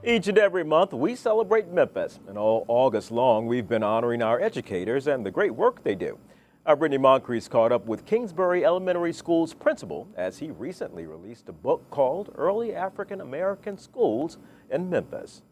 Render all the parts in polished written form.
Each and every month, we celebrate Memphis, and all August long, we've been honoring our educators and the great work they do. Our Brittani Moncrease caught up with Kingsbury Elementary School's principal as he recently released a book called Early African American Schools in Memphis.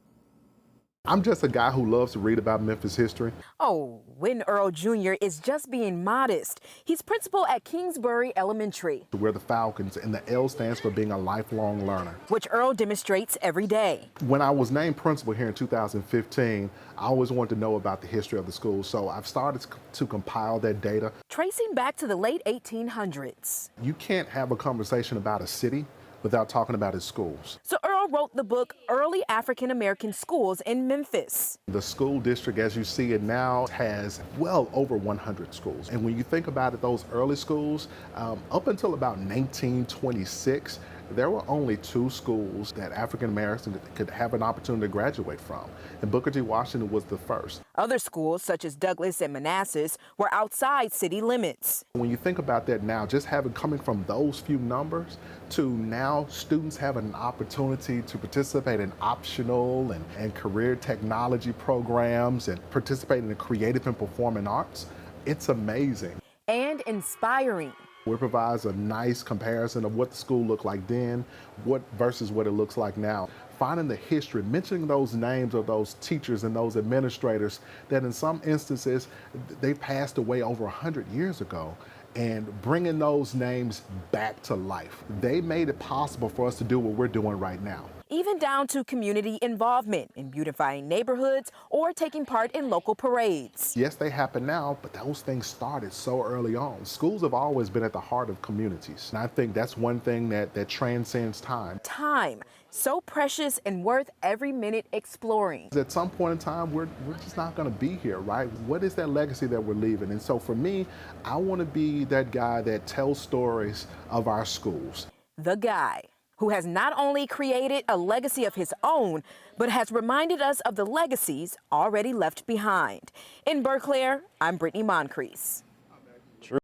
I'm just a guy who loves to read about Memphis history. Oh, Wynn Earle Junior is just being modest. He's principal at Kingsbury Elementary. We're the Falcons, and the L stands for being a lifelong learner, which Earle demonstrates every day. When I was named principal here in 2015, I always wanted to know about the history of the school, so I've started to compile that data. Tracing back to the late 1800s. You can't have a conversation about a city without talking about its schools. So Earle wrote the book Early African American Schools in Memphis. The school district, as you see it now, has well over 100 schools. And when you think about it, those early schools, up until about 1926, there were only 2 schools that African Americans could have an opportunity to graduate from. And Booker T. Washington was the first. Other schools, such as Douglas and Manassas, were outside city limits. When you think about that now, just coming from those few numbers to now students having an opportunity to participate in optional and career technology programs and participate in the creative and performing arts, it's amazing. And inspiring. It provides a nice comparison of what the school looked like then, versus what it looks like now. Finding the history, mentioning those names of those teachers and those administrators that in some instances, they passed away over 100 years ago, and bringing those names back to life. They made it possible for us to do what we're doing right now. Even down to community involvement in beautifying neighborhoods or taking part in local parades. Yes, they happen now, but those things started so early on. Schools have always been at the heart of communities. And I think that's one thing that transcends time. Time, so precious and worth every minute exploring. At some point in time, we're just not going to be here, right? What is that legacy that we're leaving? And so for me, I want to be that guy that tells stories of our schools. The guy who has not only created a legacy of his own, but has reminded us of the legacies already left behind. In Berkeley, I'm Brittani Moncrease.